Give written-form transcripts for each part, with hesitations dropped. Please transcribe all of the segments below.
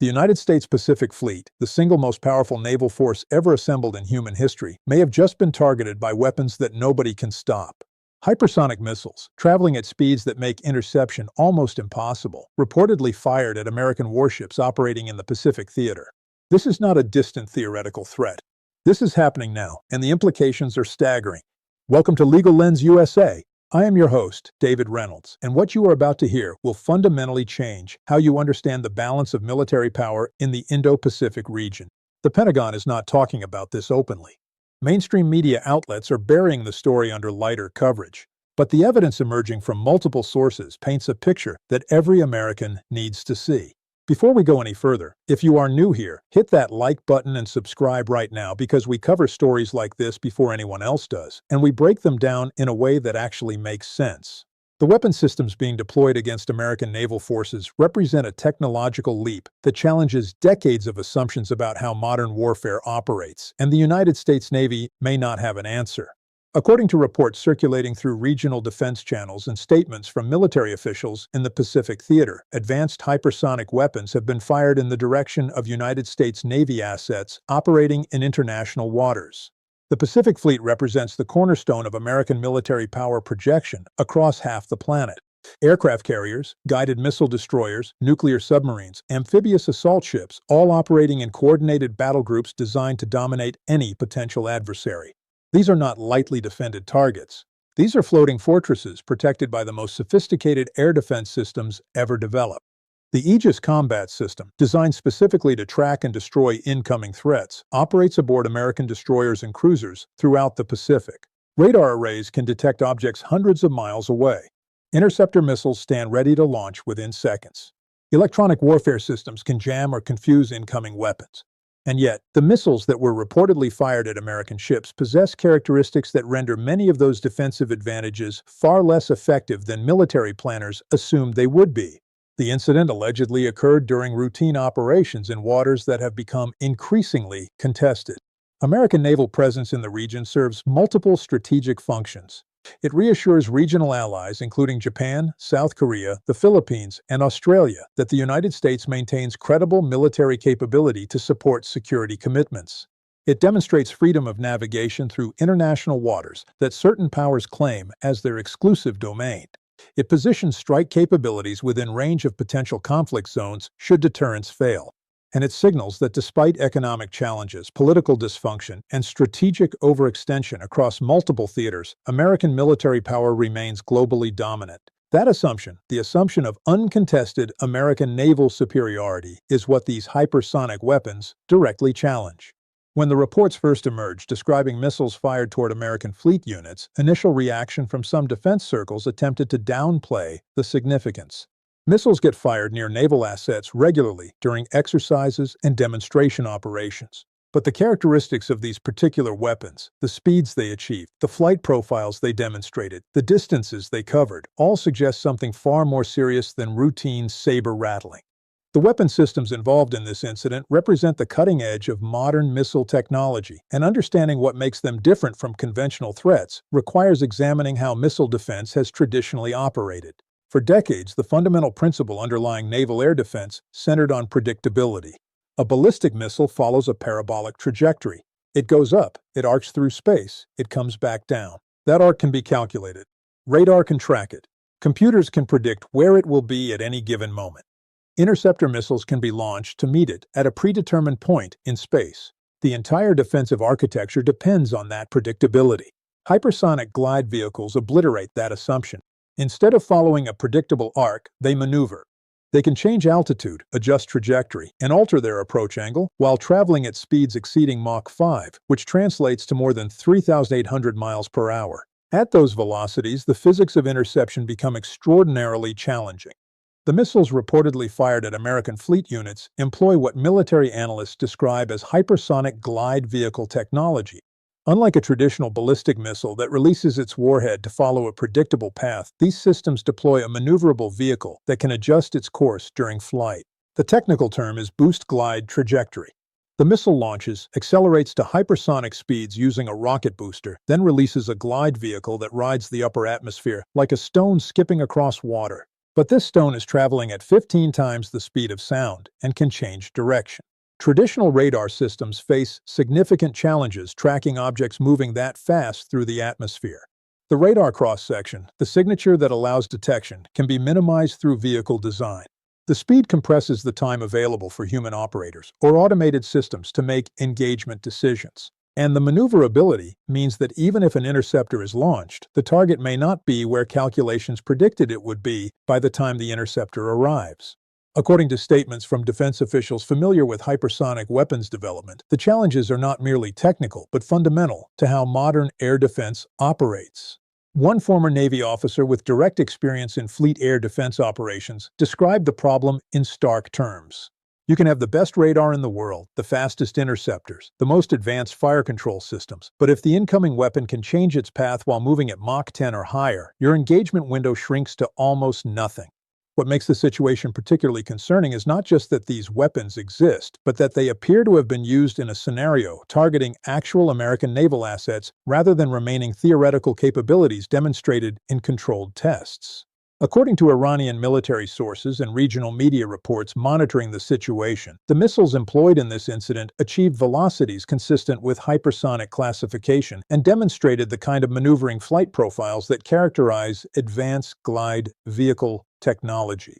The United States Pacific Fleet, the single most powerful naval force ever assembled in human history, may have just been targeted by weapons that nobody can stop. Hypersonic missiles, traveling at speeds that make interception almost impossible, reportedly fired at American warships operating in the Pacific theater. This is not a distant theoretical threat. This is happening now, and the implications are staggering. Welcome to Legal Lens USA. I am your host, David Reynolds, and what you are about to hear will fundamentally change how you understand the balance of military power in the Indo-Pacific region. The Pentagon is not talking about this openly. Mainstream media outlets are burying the story under lighter coverage, but the evidence emerging from multiple sources paints a picture that every American needs to see. Before we go any further, if you are new here, hit that like button and subscribe right now because we cover stories like this before anyone else does, and we break them down in a way that actually makes sense. The weapon systems being deployed against American naval forces represent a technological leap that challenges decades of assumptions about how modern warfare operates, and the United States Navy may not have an answer. According to reports circulating through regional defense channels and statements from military officials in the Pacific theater, advanced hypersonic weapons have been fired in the direction of United States Navy assets operating in international waters. The Pacific Fleet represents the cornerstone of American military power projection across half the planet. Aircraft carriers, guided missile destroyers, nuclear submarines, amphibious assault ships, all operating in coordinated battle groups designed to dominate any potential adversary. These are not lightly defended targets. These are floating fortresses protected by the most sophisticated air defense systems ever developed. The Aegis combat system, designed specifically to track and destroy incoming threats, operates aboard American destroyers and cruisers throughout the Pacific. Radar arrays can detect objects hundreds of miles away. Interceptor missiles stand ready to launch within seconds. Electronic warfare systems can jam or confuse incoming weapons. And yet, the missiles that were reportedly fired at American ships possess characteristics that render many of those defensive advantages far less effective than military planners assumed they would be. The incident allegedly occurred during routine operations in waters that have become increasingly contested. American naval presence in the region serves multiple strategic functions. It reassures regional allies, including Japan, South Korea, the Philippines, and Australia, that the United States maintains credible military capability to support security commitments. It demonstrates freedom of navigation through international waters that certain powers claim as their exclusive domain. It positions strike capabilities within range of potential conflict zones should deterrence fail. And it signals that despite economic challenges, political dysfunction, and strategic overextension across multiple theaters, American military power remains globally dominant. That assumption, the assumption of uncontested American naval superiority, is what these hypersonic weapons directly challenge. When the reports first emerged describing missiles fired toward American fleet units, initial reaction from some defense circles attempted to downplay the significance. Missiles get fired near naval assets regularly during exercises and demonstration operations. But the characteristics of these particular weapons, the speeds they achieved, the flight profiles they demonstrated, the distances they covered, all suggest something far more serious than routine saber rattling. The weapon systems involved in this incident represent the cutting edge of modern missile technology, and understanding what makes them different from conventional threats requires examining how missile defense has traditionally operated. For decades, the fundamental principle underlying naval air defense centered on predictability. A ballistic missile follows a parabolic trajectory. It goes up, it arcs through space, it comes back down. That arc can be calculated. Radar can track it. Computers can predict where it will be at any given moment. Interceptor missiles can be launched to meet it at a predetermined point in space. The entire defensive architecture depends on that predictability. Hypersonic glide vehicles obliterate that assumption. Instead of following a predictable arc, they maneuver. They can change altitude, adjust trajectory, and alter their approach angle while traveling at speeds exceeding Mach 5, which translates to more than 3,800 miles per hour. At those velocities, the physics of interception become extraordinarily challenging. The missiles reportedly fired at American fleet units employ what military analysts describe as hypersonic glide vehicle technology. Unlike a traditional ballistic missile that releases its warhead to follow a predictable path, these systems deploy a maneuverable vehicle that can adjust its course during flight. The technical term is boost-glide trajectory. The missile launches, accelerates to hypersonic speeds using a rocket booster, then releases a glide vehicle that rides the upper atmosphere like a stone skipping across water. But this stone is traveling at 15 times the speed of sound and can change direction. Traditional radar systems face significant challenges tracking objects moving that fast through the atmosphere. The radar cross-section, the signature that allows detection, can be minimized through vehicle design. The speed compresses the time available for human operators or automated systems to make engagement decisions. And the maneuverability means that even if an interceptor is launched, the target may not be where calculations predicted it would be by the time the interceptor arrives. According to statements from defense officials familiar with hypersonic weapons development, the challenges are not merely technical but fundamental to how modern air defense operates. One former Navy officer with direct experience in fleet air defense operations described the problem in stark terms. You can have the best radar in the world, the fastest interceptors, the most advanced fire control systems, but if the incoming weapon can change its path while moving at Mach 10 or higher, your engagement window shrinks to almost nothing. What makes the situation particularly concerning is not just that these weapons exist, but that they appear to have been used in a scenario targeting actual American naval assets rather than remaining theoretical capabilities demonstrated in controlled tests. According to Iranian military sources and regional media reports monitoring the situation, the missiles employed in this incident achieved velocities consistent with hypersonic classification and demonstrated the kind of maneuvering flight profiles that characterize advanced glide vehicle technology.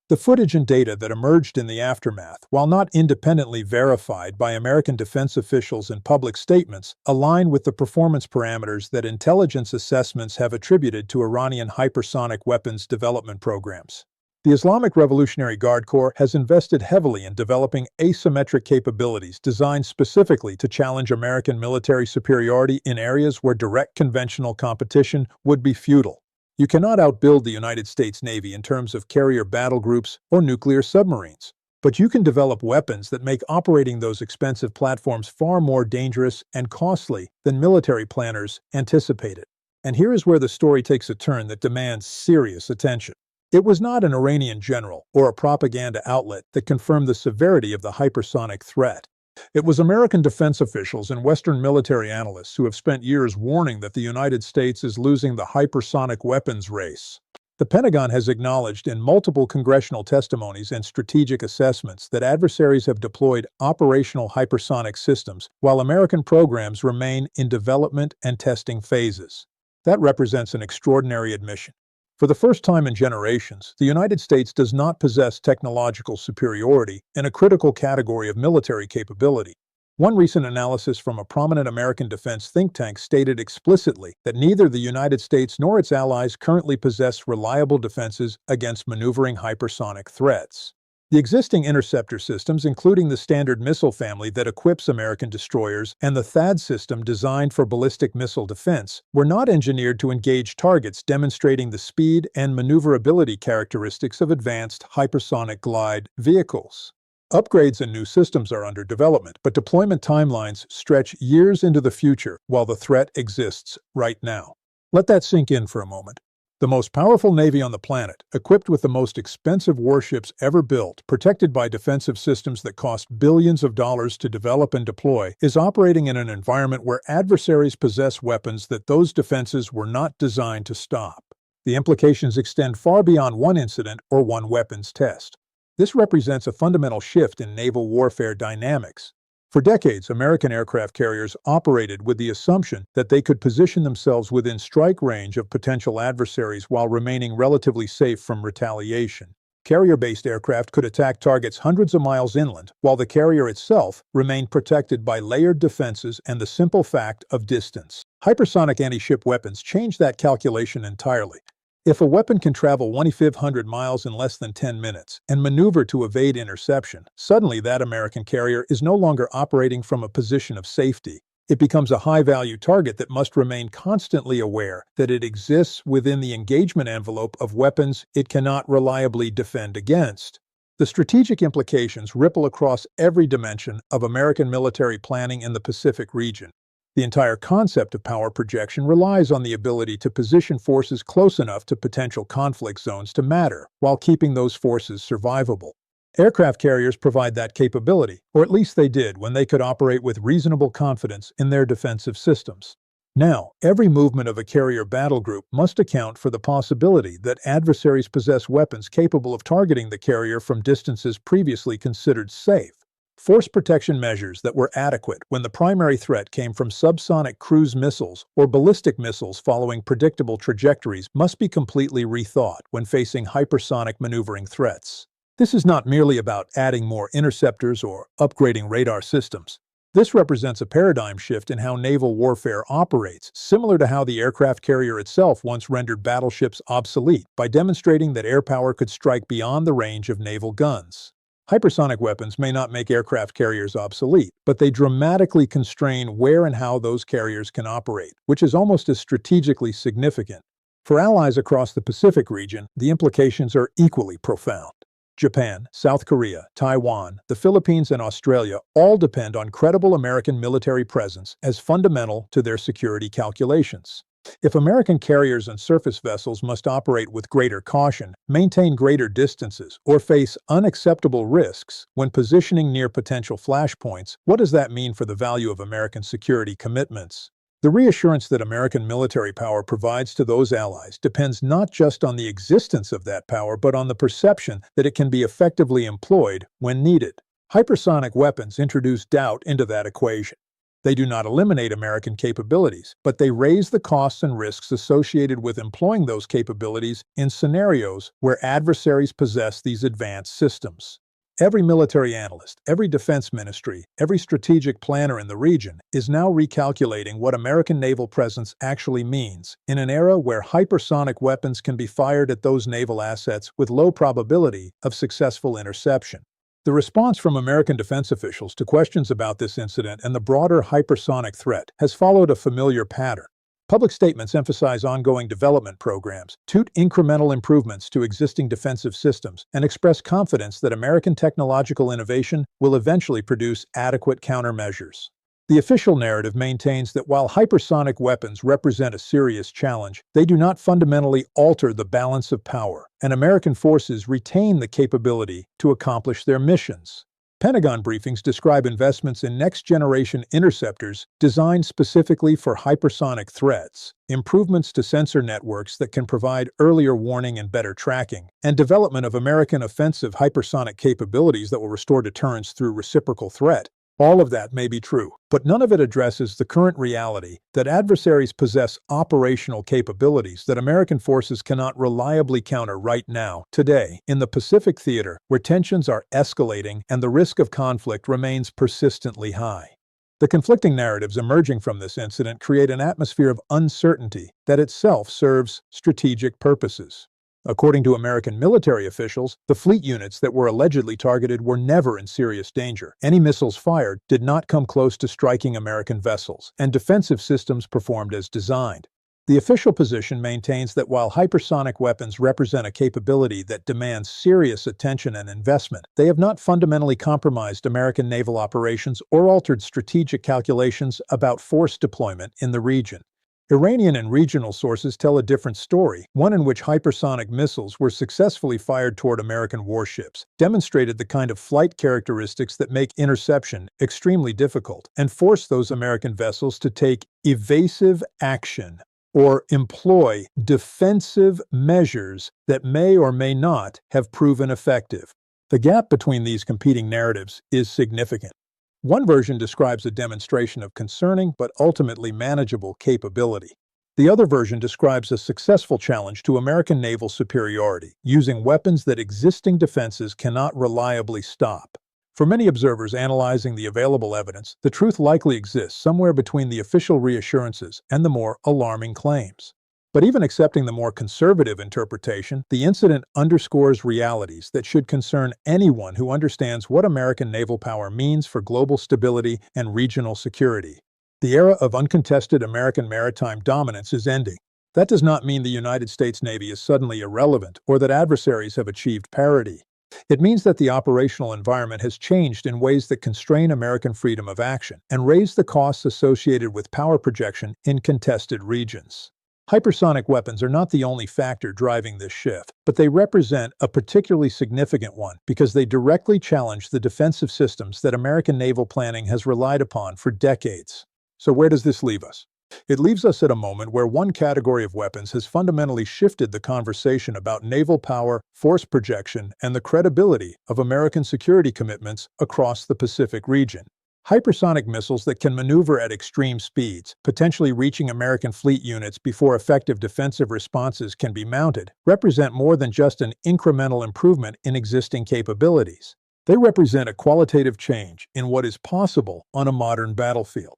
The footage and data that emerged in the aftermath, while not independently verified by American defense officials in public statements, align with the performance parameters that intelligence assessments have attributed to Iranian hypersonic weapons development programs. The Islamic Revolutionary Guard Corps has invested heavily in developing asymmetric capabilities designed specifically to challenge American military superiority in areas where direct conventional competition would be futile. You cannot outbuild the United States Navy in terms of carrier battle groups or nuclear submarines, but you can develop weapons that make operating those expensive platforms far more dangerous and costly than military planners anticipated. And here is where the story takes a turn that demands serious attention. It was not an Iranian general or a propaganda outlet that confirmed the severity of the hypersonic threat. It was American defense officials and Western military analysts who have spent years warning that the United States is losing the hypersonic weapons race. The Pentagon has acknowledged in multiple congressional testimonies and strategic assessments that adversaries have deployed operational hypersonic systems while American programs remain in development and testing phases. That represents an extraordinary admission. For the first time in generations, the United States does not possess technological superiority in a critical category of military capability. One recent analysis from a prominent American defense think tank stated explicitly that neither the United States nor its allies currently possess reliable defenses against maneuvering hypersonic threats. The existing interceptor systems, including the Standard Missile family that equips American destroyers and the THAAD system designed for ballistic missile defense, were not engineered to engage targets demonstrating the speed and maneuverability characteristics of advanced hypersonic glide vehicles. Upgrades and new systems are under development, but deployment timelines stretch years into the future while the threat exists right now. Let that sink in for a moment. The most powerful navy on the planet, equipped with the most expensive warships ever built, protected by defensive systems that cost billions of dollars to develop and deploy, is operating in an environment where adversaries possess weapons that those defenses were not designed to stop. The implications extend far beyond one incident or one weapons test. This represents a fundamental shift in naval warfare dynamics. For decades, American aircraft carriers operated with the assumption that they could position themselves within strike range of potential adversaries while remaining relatively safe from retaliation. Carrier-based aircraft could attack targets hundreds of miles inland, while the carrier itself remained protected by layered defenses and the simple fact of distance. Hypersonic anti-ship weapons change that calculation entirely. If a weapon can travel 2,500 miles in less than 10 minutes and maneuver to evade interception, suddenly that American carrier is no longer operating from a position of safety. It becomes a high-value target that must remain constantly aware that it exists within the engagement envelope of weapons it cannot reliably defend against. The strategic implications ripple across every dimension of American military planning in the Pacific region. The entire concept of power projection relies on the ability to position forces close enough to potential conflict zones to matter, while keeping those forces survivable. Aircraft carriers provide that capability, or at least they did when they could operate with reasonable confidence in their defensive systems. Now, every movement of a carrier battle group must account for the possibility that adversaries possess weapons capable of targeting the carrier from distances previously considered safe. Force protection measures that were adequate when the primary threat came from subsonic cruise missiles or ballistic missiles following predictable trajectories must be completely rethought when facing hypersonic maneuvering threats. This is not merely about adding more interceptors or upgrading radar systems. This represents a paradigm shift in how naval warfare operates, similar to how the aircraft carrier itself once rendered battleships obsolete by demonstrating that air power could strike beyond the range of naval guns. Hypersonic weapons may not make aircraft carriers obsolete, but they dramatically constrain where and how those carriers can operate, which is almost as strategically significant. For allies across the Pacific region, the implications are equally profound. Japan, South Korea, Taiwan, the Philippines, and Australia all depend on credible American military presence as fundamental to their security calculations. If American carriers and surface vessels must operate with greater caution, maintain greater distances, or face unacceptable risks when positioning near potential flashpoints, what does that mean for the value of American security commitments? The reassurance that American military power provides to those allies depends not just on the existence of that power, but on the perception that it can be effectively employed when needed. Hypersonic weapons introduce doubt into that equation. They do not eliminate American capabilities, but they raise the costs and risks associated with employing those capabilities in scenarios where adversaries possess these advanced systems. Every military analyst, every defense ministry, every strategic planner in the region is now recalculating what American naval presence actually means in an era where hypersonic weapons can be fired at those naval assets with low probability of successful interception. The response from American defense officials to questions about this incident and the broader hypersonic threat has followed a familiar pattern. Public statements emphasize ongoing development programs, tout incremental improvements to existing defensive systems, and express confidence that American technological innovation will eventually produce adequate countermeasures. The official narrative maintains that while hypersonic weapons represent a serious challenge, they do not fundamentally alter the balance of power, and American forces retain the capability to accomplish their missions. Pentagon briefings describe investments in next-generation interceptors designed specifically for hypersonic threats, improvements to sensor networks that can provide earlier warning and better tracking, and development of American offensive hypersonic capabilities that will restore deterrence through reciprocal threat. All of that may be true, but none of it addresses the current reality that adversaries possess operational capabilities that American forces cannot reliably counter right now, today, in the Pacific theater, where tensions are escalating and the risk of conflict remains persistently high. The conflicting narratives emerging from this incident create an atmosphere of uncertainty that itself serves strategic purposes. According to American military officials, the fleet units that were allegedly targeted were never in serious danger. Any missiles fired did not come close to striking American vessels, and defensive systems performed as designed. The official position maintains that while hypersonic weapons represent a capability that demands serious attention and investment, they have not fundamentally compromised American naval operations or altered strategic calculations about force deployment in the region. Iranian and regional sources tell a different story, one in which hypersonic missiles were successfully fired toward American warships, demonstrated the kind of flight characteristics that make interception extremely difficult, and force those American vessels to take evasive action or employ defensive measures that may or may not have proven effective. The gap between these competing narratives is significant. One version describes a demonstration of concerning but ultimately manageable capability. The other version describes a successful challenge to American naval superiority, using weapons that existing defenses cannot reliably stop. For many observers analyzing the available evidence, the truth likely exists somewhere between the official reassurances and the more alarming claims. But even accepting the more conservative interpretation, the incident underscores realities that should concern anyone who understands what American naval power means for global stability and regional security. The era of uncontested American maritime dominance is ending. That does not mean the United States Navy is suddenly irrelevant or that adversaries have achieved parity. It means that the operational environment has changed in ways that constrain American freedom of action and raise the costs associated with power projection in contested regions. Hypersonic weapons are not the only factor driving this shift, but they represent a particularly significant one because they directly challenge the defensive systems that American naval planning has relied upon for decades. So where does this leave us? It leaves us at a moment where one category of weapons has fundamentally shifted the conversation about naval power, force projection, and the credibility of American security commitments across the Pacific region. Hypersonic missiles that can maneuver at extreme speeds, potentially reaching American fleet units before effective defensive responses can be mounted, represent more than just an incremental improvement in existing capabilities. They represent a qualitative change in what is possible on a modern battlefield.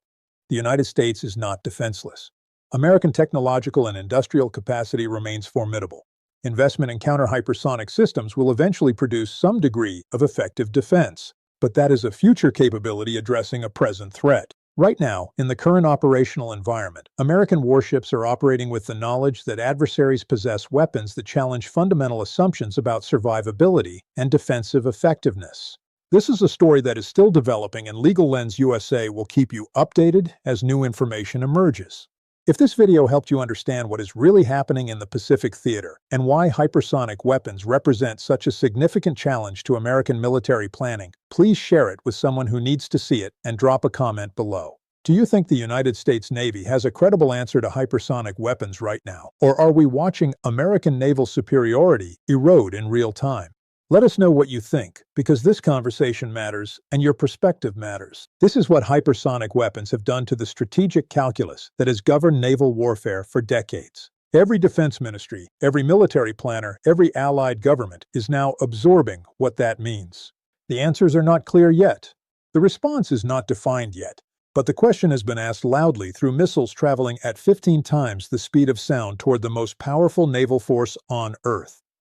The United States is not defenseless. American technological and industrial capacity remains formidable. Investment in counter-hypersonic systems will eventually produce some degree of effective defense, but that is a future capability addressing a present threat. Right now, in the current operational environment, American warships are operating with the knowledge that adversaries possess weapons that challenge fundamental assumptions about survivability and defensive effectiveness. This is a story that is still developing, and Legal Lens USA will keep you updated as new information emerges. If this video helped you understand what is really happening in the Pacific theater and why hypersonic weapons represent such a significant challenge to American military planning, please share it with someone who needs to see it and drop a comment below. Do you think the United States Navy has a credible answer to hypersonic weapons right now, or are we watching American naval superiority erode in real time? Let us know what you think, because this conversation matters and your perspective matters. This is what hypersonic weapons have done to the strategic calculus that has governed naval warfare for decades. Every defense ministry, every military planner, every allied government is now absorbing what that means. The answers are not clear yet. The response is not defined yet, but the question has been asked loudly through missiles traveling at 15 times the speed of sound toward the most powerful naval force on Earth.